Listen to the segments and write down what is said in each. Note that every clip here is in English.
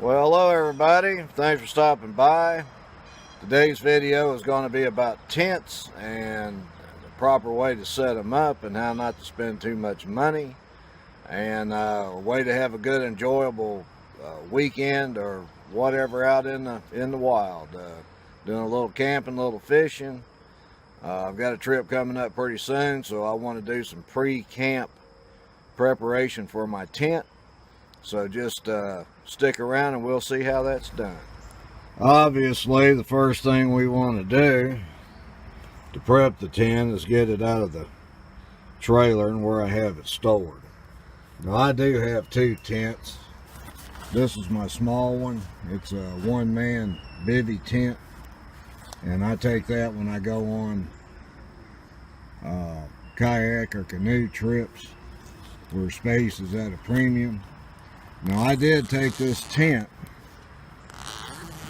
Well, hello everybody. Thanks for stopping by. Today's video is going to be about tents and the proper way to set them up and how not to spend too much money, and a way to have a good, enjoyable weekend or whatever out in the wild. Doing a little camping, a little fishing. I've got a trip coming up pretty soon, so I want to do some pre-camp preparation for my tent. So just stick around and we'll see how that's done. Obviously, the first thing we want to do to prep the tent is get it out of the trailer and where I have it stored. Now, I do have two tents. This is my small one. It's a one-man bivvy tent, and I take that when I go on kayak or canoe trips where space is at a premium. Now, I did take this tent,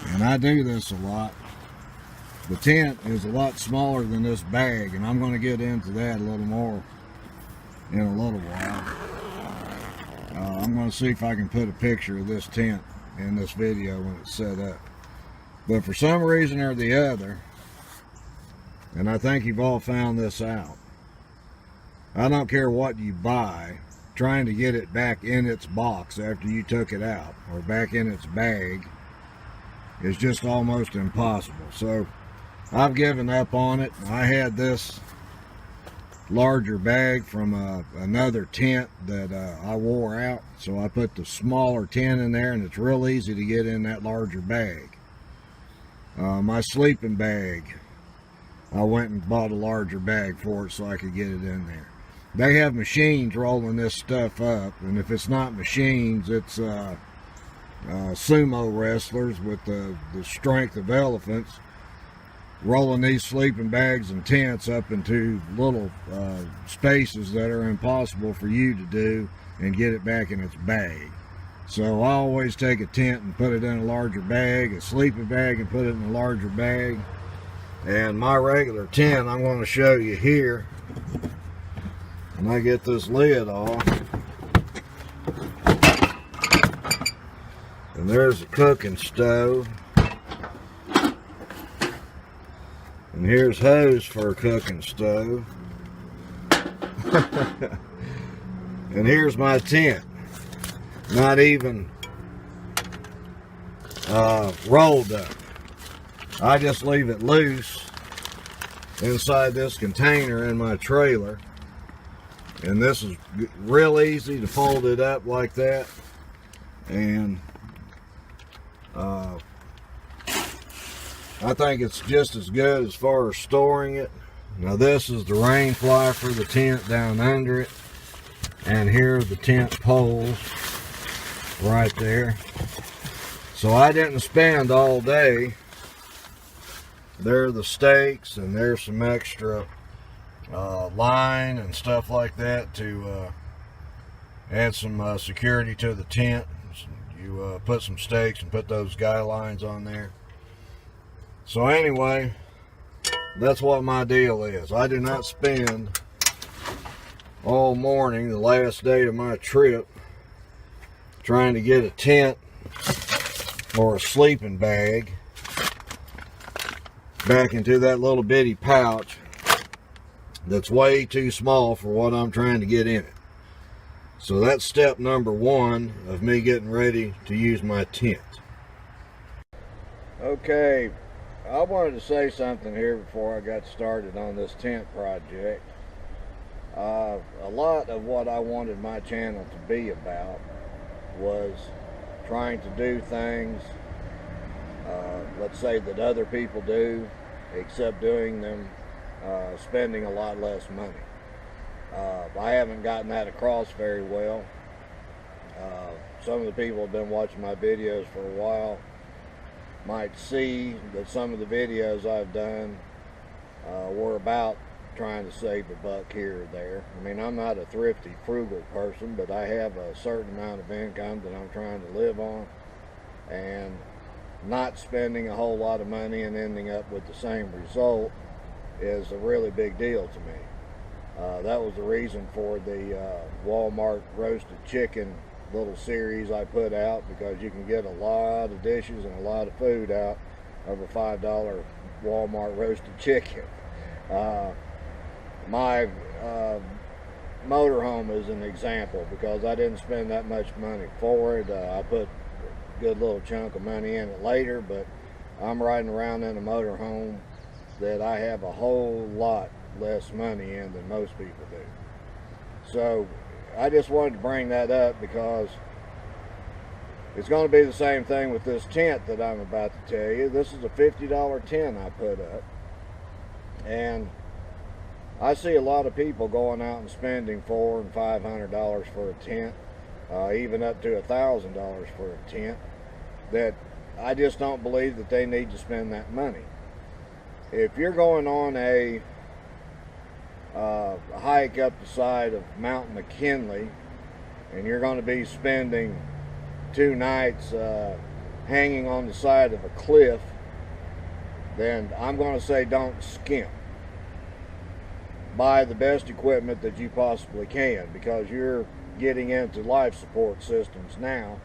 and I do this a lot. The tent is a lot smaller than this bag, and I'm going to get into that a little more in a little while. I'm going to see if I can put a picture of this tent in this video when it's set up. But for some reason or the other, and I think you've all found this out, I don't care what you buy, trying to get it back in its box after you took it out or back in its bag is just almost impossible. So I've given up on it. I had this larger bag from another tent that I wore out, so I put the smaller tent in there, and it's real easy to get in that larger bag. My sleeping bag, I went and bought a larger bag for it so I could get it in there. They have machines rolling this stuff up, and if it's not machines, it's sumo wrestlers with the strength of elephants rolling these sleeping bags and tents up into little spaces that are impossible for you to do and get it back in its bag. So I always take a tent and put it in a larger bag, a sleeping bag and put it in a larger bag. And my regular tent, I'm going to show you here. And I get this lid off, and there's a cooking stove, and here's hose for a cooking stove, and here's my tent, not even rolled up. I just leave it loose inside this container in my trailer. And this is real easy to fold it up like that, and I think it's just as good as far as storing it. Now, this is the rain fly for the tent down under it, and here are the tent poles right there. So I didn't spend all day. There are the stakes, and there's some extra line and stuff like that to add some security to the tent. You put some stakes and put those guy lines on there. So anyway, that's what my deal is. I do not spend all morning, the last day of my trip, trying to get a tent or a sleeping bag back into that little bitty pouch that's way too small for what I'm trying to get in it. So that's step number one of me getting ready to use my tent. Okay, I wanted to say something here before I got started on this tent project. A lot of what I wanted my channel to be about was trying to do things, let's say, that other people do, except doing them spending a lot less money. I haven't gotten that across very well. Some of the people who have been watching my videos for a while might see that some of the videos I've done were about trying to save a buck here or there. I mean, I'm not a thrifty, frugal person, but I have a certain amount of income that I'm trying to live on, and not spending a whole lot of money and ending up with the same result is a really big deal to me. That was the reason for the Walmart roasted chicken little series I put out, because you can get a lot of dishes and a lot of food out of a $5 Walmart roasted chicken. My motorhome is an example, because I didn't spend that much money for it. I put a good little chunk of money in it later, but I'm riding around in a motorhome that I have a whole lot less money in than most people do. So I just wanted to bring that up, because it's going to be the same thing with this tent that I'm about to tell you. This is a $50 tent I put up, and I see a lot of people going out and spending $400 and $500 for a tent, even up to $1,000 for a tent, that I just don't believe that they need to spend that money. If you're going on a hike up the side of Mount McKinley, and you're going to be spending 2 nights hanging on the side of a cliff, then I'm going to say don't skimp. Buy the best equipment that you possibly can, because you're getting into life support systems now,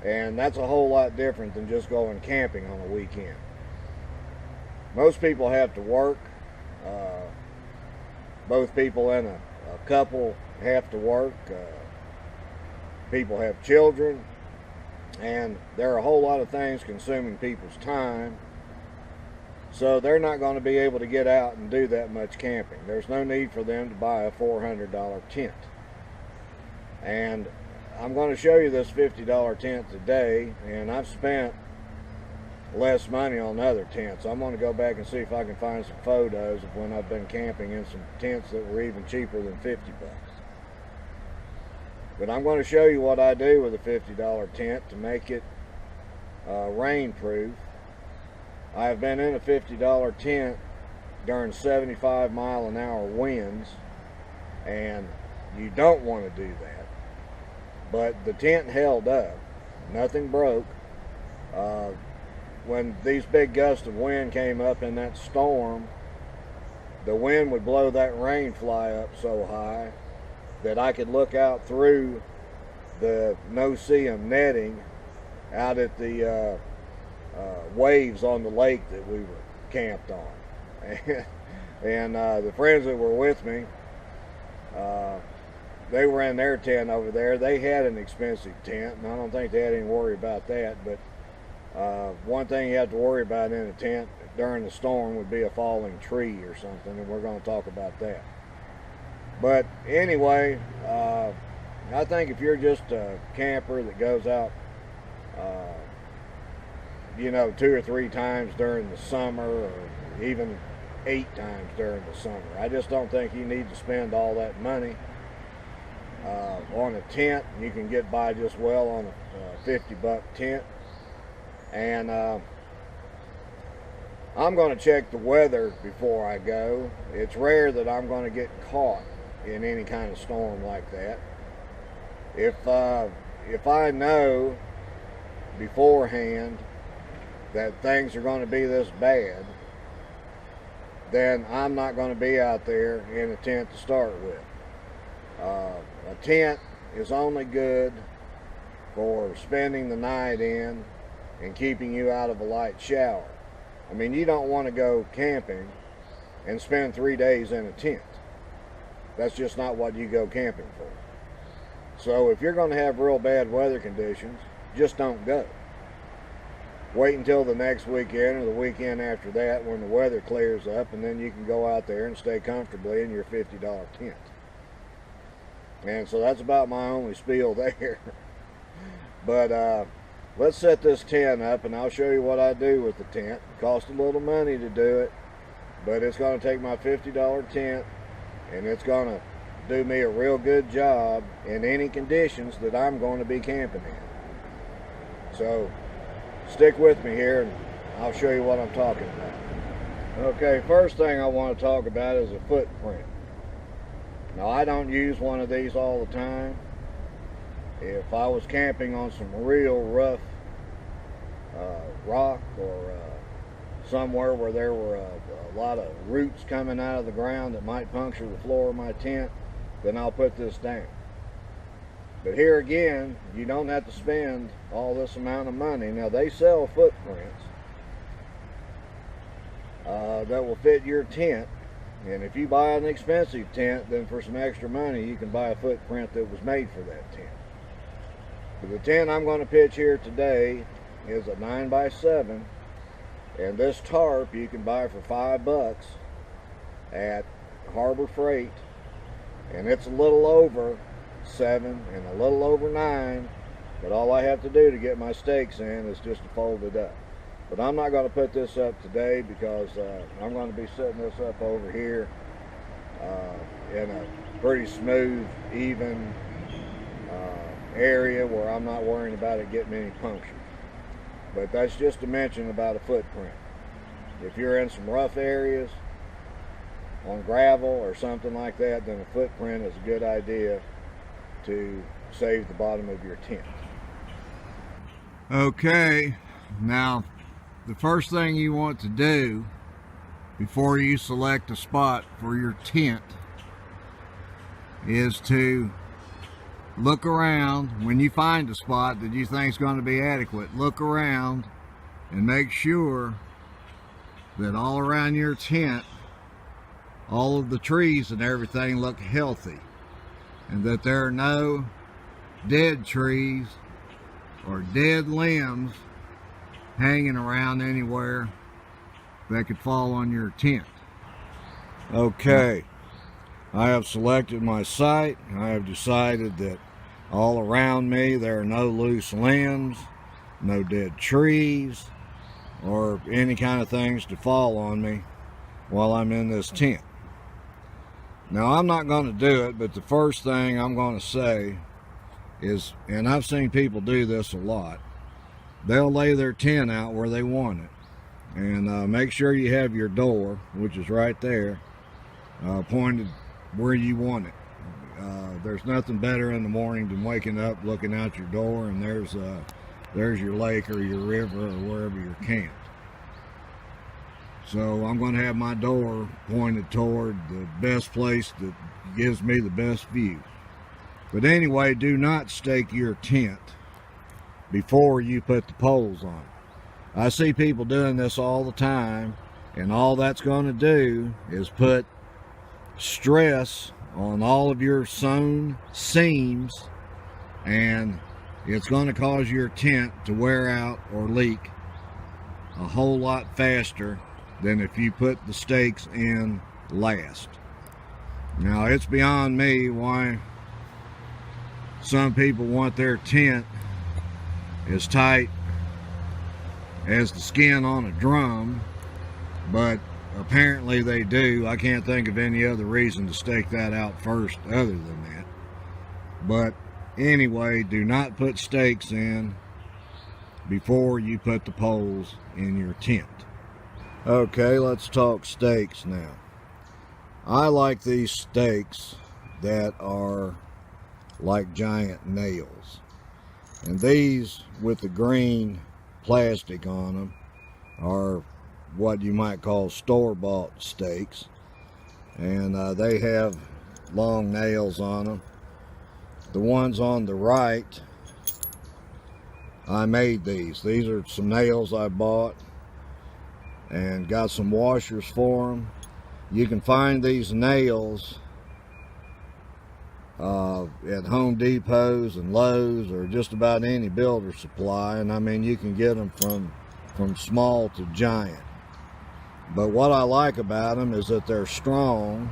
and that's a whole lot different than just going camping on a weekend. Most people have to work. Both people in a couple have to work. People have children, and there are a whole lot of things consuming people's time. So they're not going to be able to get out and do that much camping. There's no need for them to buy a $400 tent. And I'm going to show you this $50 tent today, and I've spent less money on other tents. I'm going to go back and see if I can find some photos of when I've been camping in some tents that were even cheaper than 50 bucks. But I'm going to show you what I do with a $50 tent to make it rainproof. I've been in a $50 tent during 75-mile-an-hour winds, and you don't want to do that. But the tent held up. Nothing broke. When these big gusts of wind came up in that storm, the wind would blow that rain fly up so high that I could look out through the no-see-um netting out at the waves on the lake that we were camped on. And the friends that were with me, they were in their tent over there. They had an expensive tent, and I don't think they had any worry about that. But one thing you have to worry about in a tent during the storm would be a falling tree or something, and we're going to talk about that. But anyway, I think if you're just a camper that goes out, 2 or 3 times during the summer, or even 8 times during the summer, I just don't think you need to spend all that money on a tent. You can get by just well on a $50 tent. And I'm going to check the weather before I go. It's rare that I'm going to get caught in any kind of storm like that. If I know beforehand that things are going to be this bad, then I'm not going to be out there in a tent to start with. A tent is only good for spending the night in and keeping you out of a light shower. I mean, you don't want to go camping and spend 3 days in a tent. That's just not what you go camping for. So if you're going to have real bad weather conditions, just don't go. Wait until the next weekend or the weekend after that when the weather clears up, and then you can go out there and stay comfortably in your $50 tent. And so that's about my only spiel there. But let's set this tent up, and I'll show you what I do with the tent. It costs a little money to do it, but it's going to take my $50 tent, and it's going to do me a real good job in any conditions that I'm going to be camping in. So stick with me here, and I'll show you what I'm talking about. Okay, first thing I want to talk about is a footprint. Now, I don't use one of these all the time. If I was camping on some real rough rock, or somewhere where there were a lot of roots coming out of the ground that might puncture the floor of my tent, then I'll put this down. But here again, you don't have to spend all this amount of money. Now they sell footprints that will fit your tent. And if you buy an expensive tent, then for some extra money, you can buy a footprint that was made for that tent. But the tent I'm going to pitch here today is a 9x7. And this tarp you can buy for $5 at Harbor Freight. And it's a little over 7 and a little over 9. But all I have to do to get my stakes in is just to fold it up. But I'm not going to put this up today because I'm going to be setting this up over here in a pretty smooth, even area where I'm not worrying about it getting any punctures. But that's just to mention about a footprint. If you're in some rough areas on gravel or something like that, then a footprint is a good idea to save the bottom of your tent. Okay, now the first thing you want to do before you select a spot for your tent is to look around. When you find a spot that you think is going to be adequate, look around and make sure that all around your tent, all of the trees and everything look healthy, and that there are no dead trees or dead limbs hanging around anywhere that could fall on your tent. Okay, I have selected my site. I have decided that all around me there are no loose limbs, no dead trees, or any kind of things to fall on me while I'm in this tent. Now I'm not going to do it, but the first thing I'm going to say is, and I've seen people do this a lot, they'll lay their tent out where they want it. And make sure you have your door, which is right there, pointed where you want it. There's nothing better in the morning than waking up, looking out your door, and there's your lake or your river or wherever you're camped. So I'm going to have my door pointed toward the best place that gives me the best view. But anyway, do not stake your tent before you put the poles on. I see people doing this all the time, and all that's going to do is put stress on all of your sewn seams, and it's going to cause your tent to wear out or leak a whole lot faster than if you put the stakes in last. Now, it's beyond me why some people want their tent as tight as the skin on a drum, but apparently they do. I can't think of any other reason to stake that out first other than that. But anyway, do not put stakes in before you put the poles in your tent. Okay, let's talk stakes now. I like these stakes that are like giant nails. And these with the green plastic on them are what you might call store-bought stakes. And they have long nails on them. The ones on the right, I made these. These are some nails I bought and got some washers for them. You can find these nails at Home Depots and Lowe's or just about any builder supply, and I mean you can get them from small to giant. But what I like about them is that they're strong.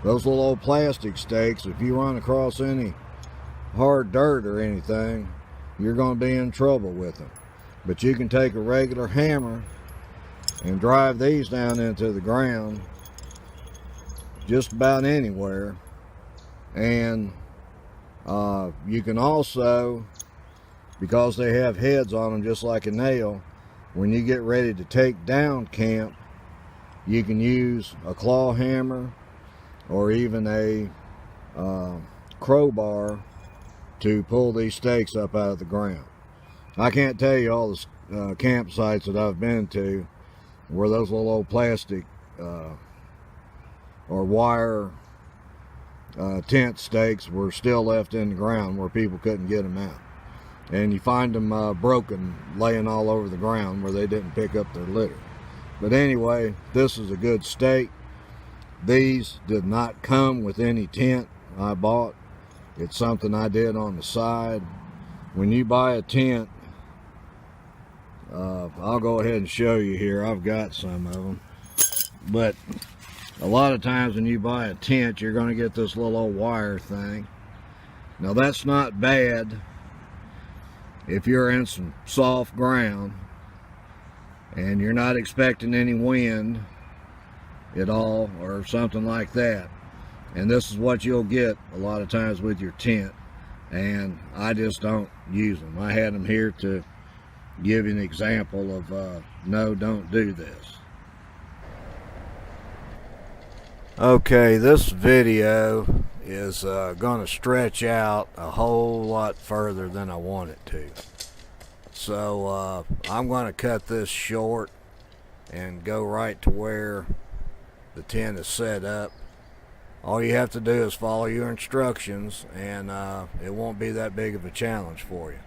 Those little old plastic stakes, if you run across any hard dirt or anything, you're going to be in trouble with them. But you can take a regular hammer and drive these down into the ground just about anywhere. And you can also, because they have heads on them just like a nail, when you get ready to take down camp, you can use a claw hammer or even a crowbar to pull these stakes up out of the ground. I can't tell you all the campsites that I've been to where those little old plastic or wire tent stakes were still left in the ground where people couldn't get them out. And you find them broken, laying all over the ground where they didn't pick up their litter. But anyway, this is a good stake. These did not come with any tent I bought. It's something I did on the side. When you buy a tent, I'll go ahead and show you here. I've got some of them. But a lot of times when you buy a tent, you're going to get this little old wire thing. Now that's not bad if you're in some soft ground and you're not expecting any wind at all or something like that. And this is what you'll get a lot of times with your tent. And I just don't use them. I had them here to give you an example of no, don't do this. Okay, this video is going to stretch out a whole lot further than I want it to. So I'm going to cut this short and go right to where the tent is set up. All you have to do is follow your instructions, and it won't be that big of a challenge for you.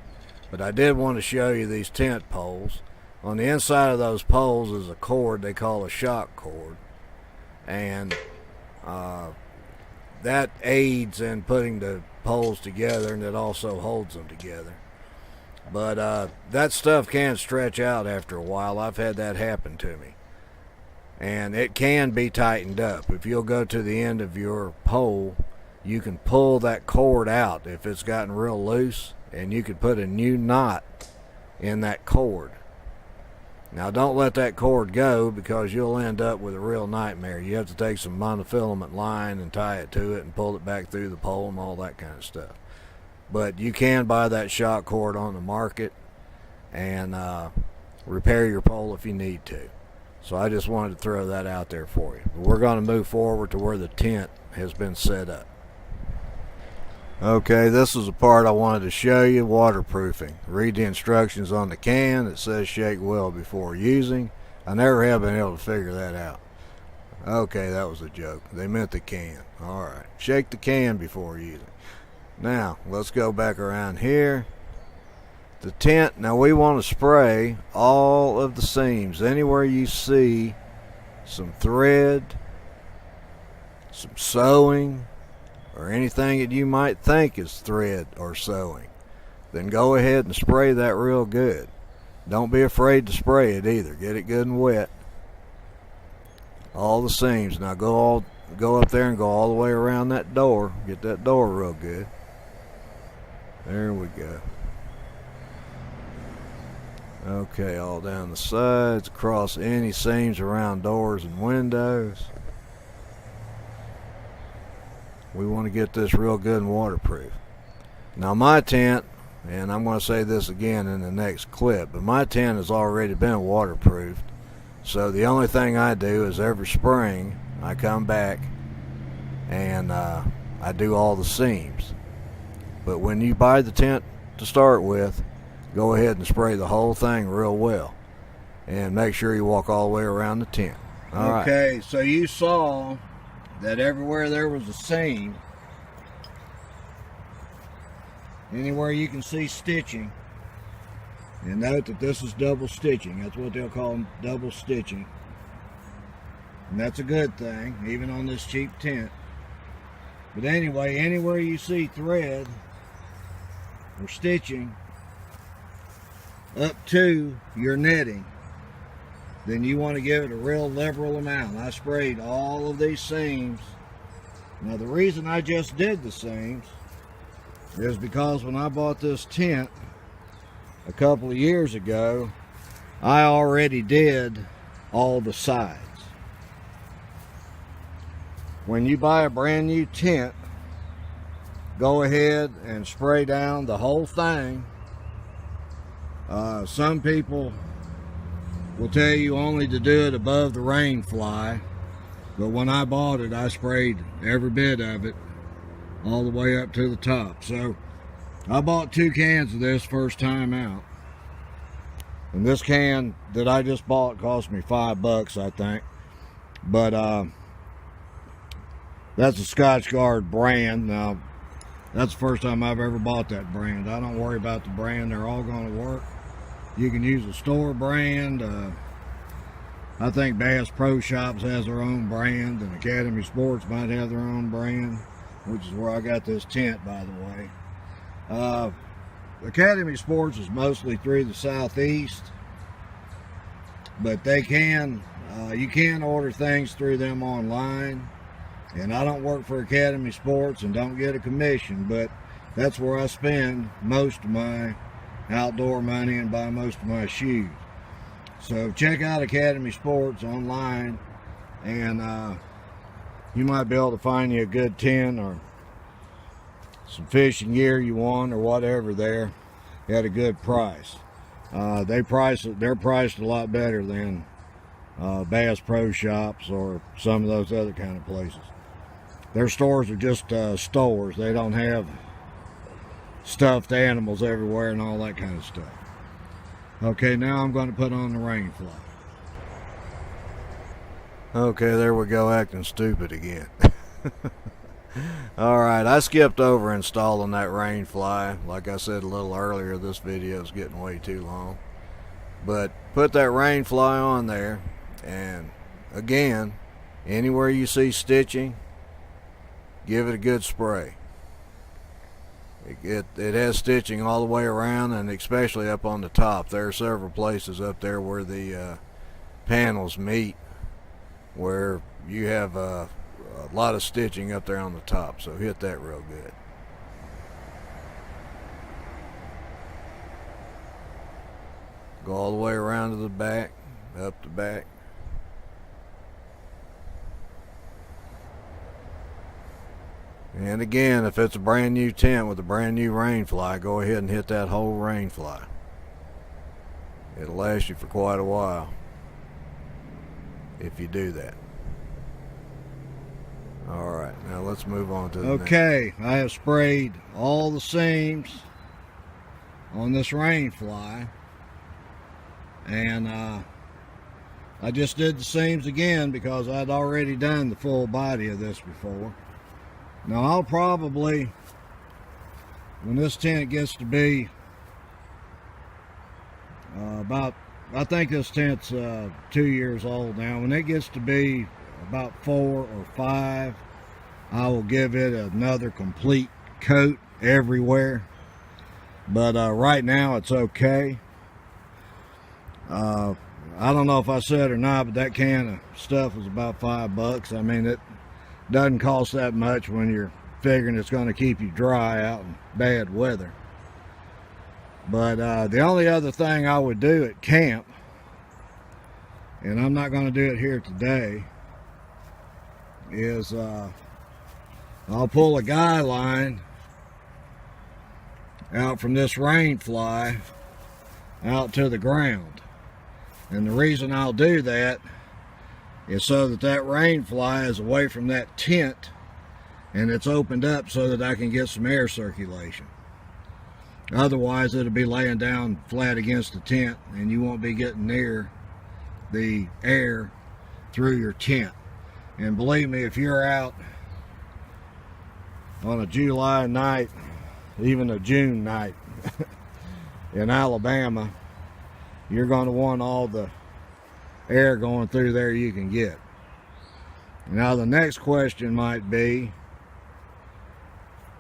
But I did want to show you these tent poles. On the inside of those poles is a cord they call a shock cord, and that aids in putting the poles together, and it also holds them together. But that stuff can stretch out after a while. I've had that happen to me. And it can be tightened up. If you'll go to the end of your pole, you can pull that cord out if it's gotten real loose, and you could put a new knot in that cord. Now don't let that cord go, because you'll end up with a real nightmare. You have to take some monofilament line and tie it to it and pull it back through the pole and all that kind of stuff. But you can buy that shock cord on the market and repair your pole if you need to. So I just wanted to throw that out there for you. But we're going to move forward to where the tent has been set up. Okay, this is the part I wanted to show you, waterproofing. Read the instructions on the can. It says shake well before using. I never have been able to figure that out. Okay, that was a joke. They meant the can. Alright, shake the can before using. Now, let's go back around here. The tent, now we want to spray all of the seams. Anywhere you see some thread, some sewing, or anything that you might think is thread or sewing, then go ahead and spray that real good. Don't be afraid to spray it either. Get it good and wet. All the seams. Now go up there and go all the way around that door. Get that door real good. There we go. Okay, all down the sides, across any seams around doors and windows. We want to get this real good and waterproof. Now my tent, and I'm going to say this again in the next clip, but my tent has already been waterproofed. So the only thing I do is every spring I come back and I do all the seams. But when you buy the tent to start with, go ahead and spray the whole thing real well. And make sure you walk all the way around the tent. Okay, so you saw that everywhere there was a seam, anywhere you can see stitching, and note that this is double stitching. That's what they'll call double stitching. And that's a good thing, even on this cheap tent. But anyway, anywhere you see thread or stitching up to your netting, then you want to give it a real liberal amount. I sprayed all of these seams. Now the reason I just did the seams is because when I bought this tent a couple of years ago, I already did all the sides. When you buy a brand new tent, go ahead and spray down the whole thing. Some people will tell you only to do it above the rain fly, but when I bought it, I sprayed every bit of it all the way up to the top. So I bought 2 cans of this first time out, and this can that I just bought cost me $5, I think. But That's a Scotch Guard brand. Now, that's the first time I've ever bought that brand. I don't worry about the brand. They're all going to work. You can use a store brand. I think Bass Pro Shops has their own brand, and Academy Sports might have their own brand, which is where I got this tent, by the way. Academy Sports is mostly through the Southeast, but they can, you can order things through them online. And I don't work for Academy Sports and don't get a commission, but that's where I spend most of my outdoor money and buy most of my shoes. So check out Academy Sports online, and you might be able to find you a good tent or some fishing gear you want or whatever there at a good price. They're priced a lot better than Bass Pro Shops or some of those other kind of places. Their stores are just stores. They don't have stuffed animals everywhere and all that kind of stuff. Okay, now I'm going to put on the rain fly. Okay, there we go, acting stupid again. Alright, I skipped over installing that rain fly. Like I said a little earlier, this video is getting way too long. But put that rain fly on there, and again, anywhere you see stitching, give it a good spray. It has stitching all the way around, and especially up on the top. There are several places up there where the panels meet, where you have a lot of stitching up there on the top, so hit that real good. Go all the way around to the back, up the back. And again, if it's a brand new tent with a brand new rain fly, go ahead and hit that whole rain fly. It'll last you for quite a while if you do that. Alright, now let's move on to the next. Okay, I have sprayed all the seams on this rain fly, and I just did the seams again because I'd already done the full body of this before. Now I'll probably, when this tent gets to be I think this tent's 2 years old now. When it gets to be about 4 or 5, I will give it another complete coat everywhere. But right now it's okay. I don't know if I said or not, but that can of stuff was about $5. I mean, it doesn't cost that much when you're figuring it's going to keep you dry out in bad weather. But the only other thing I would do at camp, and I'm not going to do it here today, is I'll pull a guy line out from this rain fly out to the ground. And the reason I'll do that is so that that rain fly is away from that tent and it's opened up so that I can get some air circulation. Otherwise it'll be laying down flat against the tent and you won't be getting near the air through your tent. And believe me, if you're out on a July night, even a June night in Alabama, you're going to want all the air going through there you can get. Now the next question might be,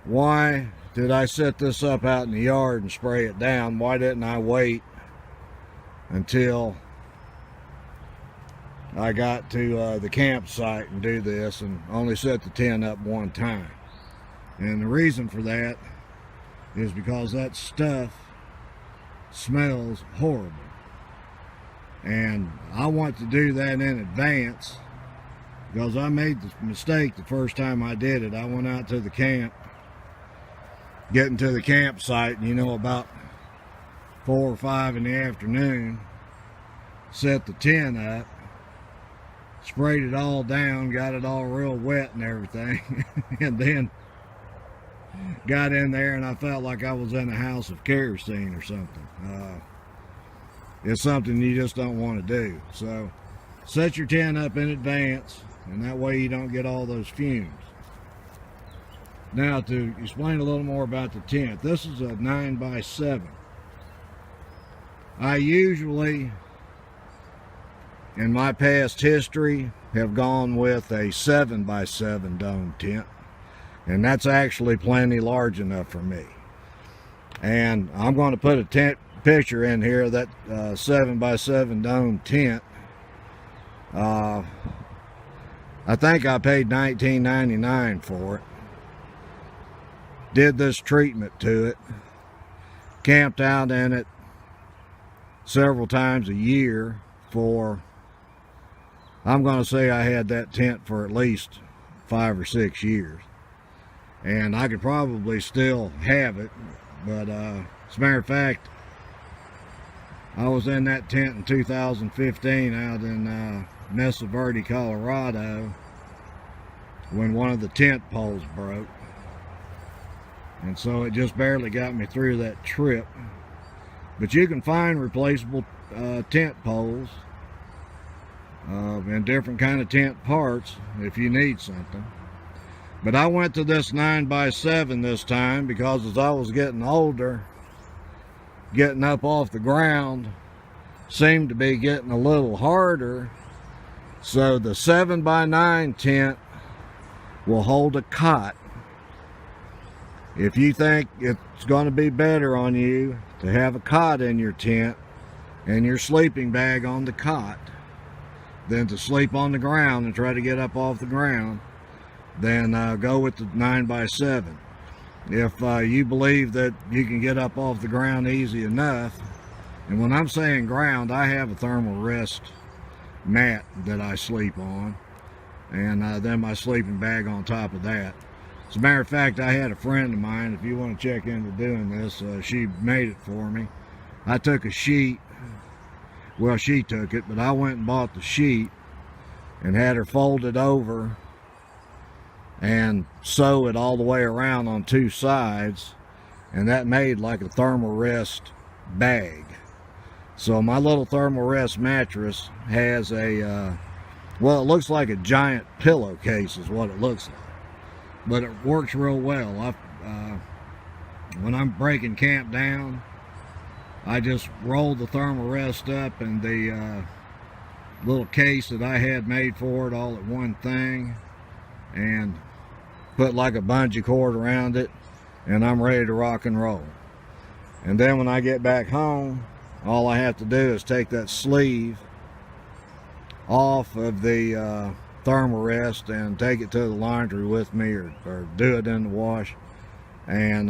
why did I set this up out in the yard and spray it down? Why didn't I wait until I got to the campsite and do this and only set the tent up one time? And the reason for that is because that stuff smells horrible. And I want to do that in advance because I made the mistake the first time I did it. I went out to the camp, getting to the campsite, and you know, about 4 or 5 in the afternoon, set the tent up, sprayed it all down, got it all real wet and everything, and then got in there and I felt like I was in a house of kerosene or something. It's something you just don't want to do. So set your tent up in advance, and that way you don't get all those fumes. Now, to explain a little more about the tent, this is a 9x7. I usually, in my past history, have gone with a 7x7 dome tent, and that's actually plenty large enough for me. And I'm going to put a tent picture in here of that 7x7 dome tent. I think I paid $19.99 for it. Did this treatment to it, camped out in it several times a year for, I'm going to say I had that tent for at least 5 or 6 years. And I could probably still have it, but as a matter of fact, I was in that tent in 2015 out in Mesa Verde, Colorado, when one of the tent poles broke. And so it just barely got me through that trip. But you can find replaceable tent poles and different kind of tent parts if you need something. But I went to this 9x7 this time because as I was getting older, getting up off the ground seemed to be getting a little harder. So the 7x9 tent will hold a cot. If you think it's going to be better on you to have a cot in your tent and your sleeping bag on the cot than to sleep on the ground and try to get up off the ground, then go with the 9x7. If you believe that you can get up off the ground easy enough, and when I'm saying ground, I have a thermal rest mat that I sleep on, and then my sleeping bag on top of that. As a matter of fact, I had a friend of mine, if you want to check into doing this, she made it for me. I took a sheet, well, she took it, but I went and bought the sheet and had her fold it over and sew it all the way around on 2 sides, and that made like a thermal rest bag. So my little thermal rest mattress has a, well, it looks like a giant pillowcase is what it looks like. But it works real well. When I'm breaking camp down, I just roll the thermal rest up in the little case that I had made for it all at one thing, and put like a bungee cord around it, and I'm ready to rock and roll. And then when I get back home, all I have to do is take that sleeve off of the thermal rest and take it to the laundry with me, or do it in the wash, and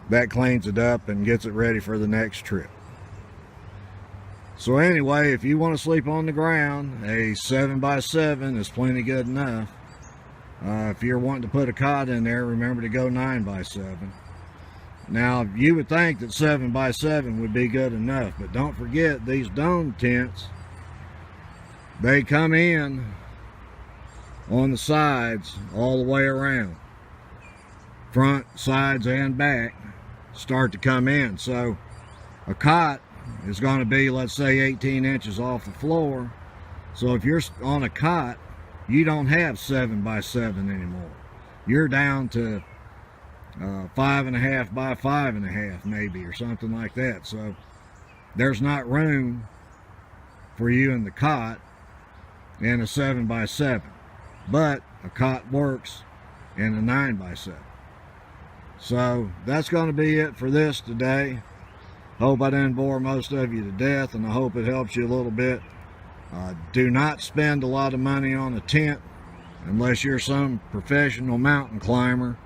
that cleans it up and gets it ready for the next trip. So anyway, if you want to sleep on the ground, a 7x7 is plenty good enough. If you're wanting to put a cot in there, remember to go 9x7. Now, you would think that 7x7 would be good enough, but don't forget these dome tents, they come in on the sides all the way around. Front, sides, and back start to come in. So a cot is going to be, let's say, 18 inches off the floor. So if you're on a cot, you don't have 7x7 anymore. You're down to 5.5 by 5.5 maybe, or something like that. So there's not room for you in the cot in a 7x7, but a cot works in a 9x7. So that's going to be it for this today. Hope I didn't bore most of you to death, and I hope it helps you a little bit. Do not spend a lot of money on a tent unless you're some professional mountain climber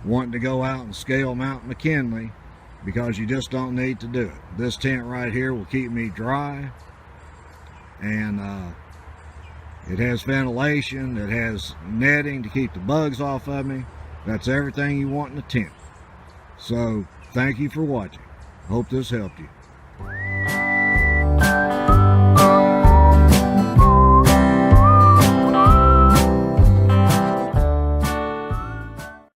wanting to go out and scale Mount McKinley, because you just don't need to do it. This tent right here will keep me dry, and it has ventilation, it has netting to keep the bugs off of me. That's everything you want in a tent. So thank you for watching. Hope this helped you.